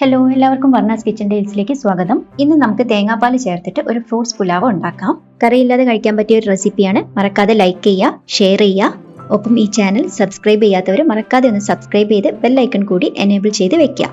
Hello, എല്ലാവർക്കും varnas kitchen ഡേയ്സിലേക്ക് സ്വാഗതം. ഇന്ന് നമുക്ക് തേങ്ങാപ്പാൽ ചേർത്തിട്ട് ഒരു ഫ്രൂട്ട്സ് പുലാവ് ഉണ്ടാക്കാം. കറിയില്ലാതെ കഴിക്കാൻ പറ്റിയ ഒരു റെസിപ്പിയാണ്. മറക്കാതെ ലൈക്ക് ചെയ്യുക, ഷെയർ ചെയ്യുക. ഒപ്പം ഈ ചാനൽ സബ്സ്ക്രൈബ് ചെയ്യാത്തവർ മറക്കാതെ ഒന്ന് സബ്സ്ക്രൈബ് ചെയ്ത് ബെൽ ഐക്കൺ കൂടി എനേബിൾ ചെയ്ത് വെക്കുക.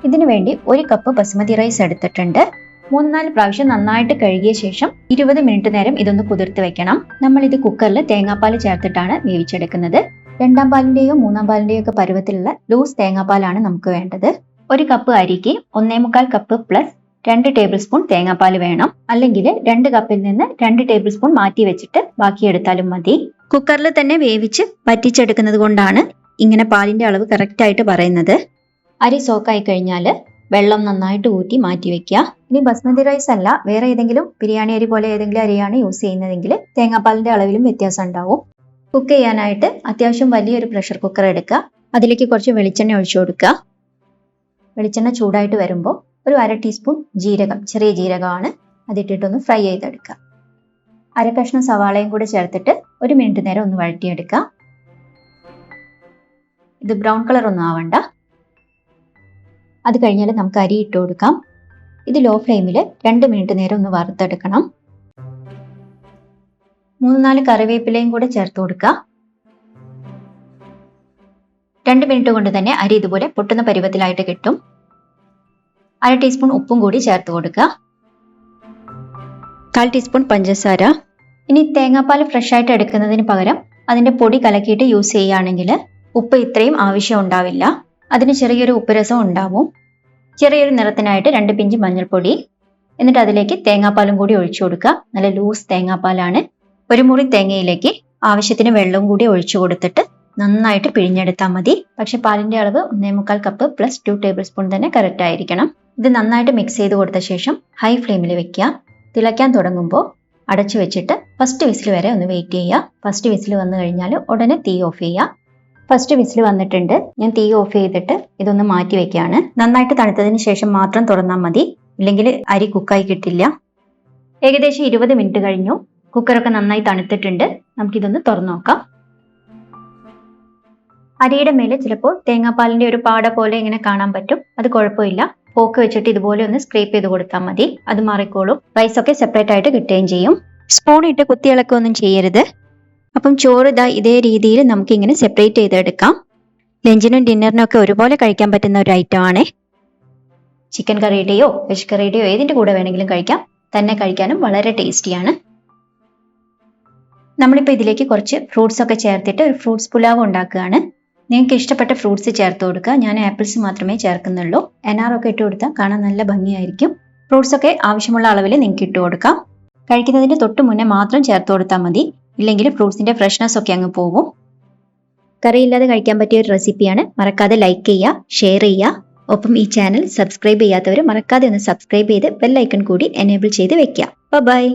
ഇതിനു വേണ്ടി 1 കപ്പ് ബസുമതി റൈസ് എടുത്തിട്ടുണ്ട്. 3-4 പ്രാവശ്യം നന്നായിട്ട് കഴുകിയ ശേഷം 20 മിനിറ്റ് നേരം ഇതൊന്ന് കുതിർത്ത് വെക്കണം. നമ്മൾ ഇത് കുക്കറിൽ തേങ്ങാപ്പാൽ ചേർത്തിട്ടാണ് വേവിച്ചെടുക്കുന്നത്. 2-ാം പാലിന്റെയോ 3-ാം പാലിന്റെയോ ഒക്കെ പരുവത്തിലുള്ള ലൂസ് തേങ്ങാപ്പാലാണ് നമുക്ക് വേണ്ടത്. 1 കപ്പ് അരിക്ക് 1.25 കപ്പ് പ്ലസ് 2 ടേബിൾ സ്പൂൺ തേങ്ങാപ്പാൽ വേണം. അല്ലെങ്കിൽ 2 കപ്പിൽ നിന്ന് 2 ടേബിൾ സ്പൂൺ മാറ്റി വെച്ചിട്ട് ബാക്കി എടുത്താലും മതി. കുക്കറിൽ തന്നെ വേവിച്ച് വറ്റിച്ചെടുക്കുന്നത് കൊണ്ടാണ് ഇങ്ങനെ പാലിന്റെ അളവ് കറക്റ്റ് ആയിട്ട് പറയുന്നത്. അരി സോക്കായി കഴിഞ്ഞാൽ വെള്ളം നന്നായിട്ട് ഊറ്റി മാറ്റി വെക്കുക. ഇനി ബസ്മതി റൈസ് അല്ല, വേറെ ഏതെങ്കിലും ബിരിയാണി അരി പോലെ ഏതെങ്കിലും അരിയാണ് യൂസ് ചെയ്യുന്നതെങ്കിൽ തേങ്ങാപ്പാലിന്റെ അളവിലും വ്യത്യാസം ഉണ്ടാവും. കുക്ക് ചെയ്യാനായിട്ട് അത്യാവശ്യം വലിയൊരു പ്രഷർ കുക്കർ എടുക്കുക. അതിലേക്ക് കുറച്ച് വെളിച്ചെണ്ണ ഒഴിച്ചു കൊടുക്കുക. വെളിച്ചെണ്ണ ചൂടായിട്ട് വരുമ്പോൾ ഒരു 1/2 ടീസ്പൂൺ ജീരകം, ചെറിയ ജീരകമാണ്, അതിട്ടിട്ടൊന്ന് ഫ്രൈ ചെയ്തെടുക്കുക. 1/2 കഷ്ണം സവാളയും കൂടെ ചേർത്തിട്ട് 1 മിനിറ്റ് നേരം ഒന്ന് വഴറ്റിയെടുക്കുക. ഇത് ബ്രൗൺ കളർ ഒന്നും ആവണ്ട. അത് കഴിഞ്ഞാൽ നമുക്ക് അരി ഇട്ട് കൊടുക്കാം. ഇത് ലോ ഫ്ലെയിമിൽ 2 മിനിറ്റ് നേരം ഒന്ന് വറുത്തെടുക്കണം. 3-4 കറിവേപ്പിലയും കൂടെ ചേർത്ത് കൊടുക്കുക. 2 മിനിറ്റ് കൊണ്ട് തന്നെ അരി ഇതുപോലെ പൊട്ടുന്ന പരുവത്തിലായിട്ട് കിട്ടും. 1/2 ടീസ്പൂൺ ഉപ്പും കൂടി ചേർത്ത് കൊടുക്കുക. 1/4 ടീസ്പൂൺ പഞ്ചസാര. ഇനി തേങ്ങാപ്പാൽ ഫ്രഷ് ആയിട്ട് എടുക്കുന്നതിന് പകരം അതിന്റെ പൊടി കലക്കിയിട്ട് യൂസ് ചെയ്യുകയാണെങ്കിൽ ഉപ്പ് ഇത്രയും ആവശ്യം ഉണ്ടാവില്ല. അതിന് ചെറിയൊരു ഉപ്പ് രസം ഉണ്ടാവും. ചെറിയൊരു നിറത്തിനായിട്ട് 2 പിഞ്ച് മഞ്ഞൾപ്പൊടി. എന്നിട്ട് അതിലേക്ക് തേങ്ങാപ്പാലും കൂടി ഒഴിച്ചു കൊടുക്കുക. നല്ല ലൂസ് തേങ്ങാപ്പാലാണ്. 1 മുറി തേങ്ങയിലേക്ക് ആവശ്യത്തിന് വെള്ളവും കൂടി ഒഴിച്ചു കൊടുത്തിട്ട് നന്നായിട്ട് പിഴിഞ്ഞെടുത്താൽ മതി. പക്ഷെ പാലിന്റെ അളവ് 1.25 കപ്പ് പ്ലസ് 2 ടേബിൾ സ്പൂൺ തന്നെ കറക്റ്റ് ആയിരിക്കണം. ഇത് നന്നായിട്ട് മിക്സ് ചെയ്ത് കൊടുത്ത ശേഷം ഹൈ ഫ്ലെയിമിൽ വെക്കുക. തിളയ്ക്കാൻ തുടങ്ങുമ്പോൾ അടച്ചു വെച്ചിട്ട് ഫസ്റ്റ് വിസിൽ വരെ ഒന്ന് വെയിറ്റ് ചെയ്യുക. ഫസ്റ്റ് വിസിൽ വന്നു കഴിഞ്ഞാൽ ഉടനെ തീ ഓഫ് ചെയ്യുക. ഫസ്റ്റ് വിസിൽ വന്നിട്ടുണ്ട്. ഞാൻ തീ ഓഫ് ചെയ്തിട്ട് ഇതൊന്ന് മാറ്റി വെക്കുകയാണ്. നന്നായിട്ട് തണുത്തതിന് ശേഷം മാത്രം തുറന്നാൽ മതി, ഇല്ലെങ്കിൽ അരി കുക്കായി കിട്ടില്ല. ഏകദേശം 20 മിനിറ്റ് കഴിഞ്ഞു. കുക്കറൊക്കെ നന്നായി തണുത്തിട്ടുണ്ട്. നമുക്കിതൊന്ന് തുറന്നു നോക്കാം. അരിയുടെ മേലെ ചിലപ്പോൾ തേങ്ങാപ്പാലിന്റെ ഒരു പാട പോലെ ഇങ്ങനെ കാണാൻ പറ്റും. അത് കുഴപ്പമില്ല. പോക്ക് വെച്ചിട്ട് ഇതുപോലെ ഒന്ന് സ്ക്രേപ്പ് ചെയ്ത് കൊടുത്താൽ മതി, അത് മാറിക്കോളും. റൈസ് ഒക്കെ സെപ്പറേറ്റ് ആയിട്ട് കിട്ടുകയും ചെയ്യും. സ്പൂൺ ഇട്ട് കുത്തിയിളക്കൊന്നും ചെയ്യരുത്. അപ്പം ചോറ് ഇതേ രീതിയിൽ നമുക്ക് ഇങ്ങനെ സെപ്പറേറ്റ് ചെയ്തെടുക്കാം. ലഞ്ചിനും ഡിന്നറിനും ഒക്കെ ഒരുപോലെ കഴിക്കാൻ പറ്റുന്ന ഒരു ഐറ്റം ആണ്. ചിക്കൻ കറിയുടെയോ ഫിഷ് കറിയുടെയോ ഏതിന്റെ കൂടെ വേണമെങ്കിലും കഴിക്കാം. തന്നെ കഴിക്കാനും വളരെ ടേസ്റ്റിയാണ്. നമ്മളിപ്പോൾ ഇതിലേക്ക് കുറച്ച് ഫ്രൂട്ട്സ് ഒക്കെ ചേർത്തിട്ട് ഒരു ഫ്രൂട്ട്സ് പുലാവ് ഉണ്ടാക്കുകയാണ്. നിങ്ങൾക്ക് ഇഷ്ടപ്പെട്ട ഫ്രൂട്ട്സ് ചേർത്ത് കൊടുക്കുക. ഞാൻ ആപ്പിൾസ് മാത്രമേ ചേർക്കുന്നുള്ളൂ. അനാറൊക്കെ ഇട്ട് കൊടുത്താൽ കാണാൻ നല്ല ഭംഗിയായിരിക്കും. ഫ്രൂട്ട്സ് ഒക്കെ ആവശ്യമുള്ള അളവിൽ നിങ്ങൾക്ക് ഇട്ട് കൊടുക്കാം. കഴിക്കുന്നതിന് തൊട്ട് മുന്നേ മാത്രം ചേർത്ത് കൊടുത്താൽ മതി, ഇല്ലെങ്കിൽ ഫ്രൂട്ട്സിന്റെ ഫ്രഷ്നെസ് ഒക്കെ അങ്ങ് പോകും. കറിയില്ലാതെ കഴിക്കാൻ പറ്റിയ ഒരു റെസിപ്പിയാണ്. മറക്കാതെ ലൈക്ക് ചെയ്യുക, ഷെയർ ചെയ്യുക. ഒപ്പം ഈ ചാനൽ സബ്സ്ക്രൈബ് ചെയ്യാത്തവർ മറക്കാതെ ഒന്ന് സബ്സ്ക്രൈബ് ചെയ്ത് ബെൽ ഐക്കൺ കൂടി എനേബിൾ ചെയ്ത് വെക്കുക. ബൈ.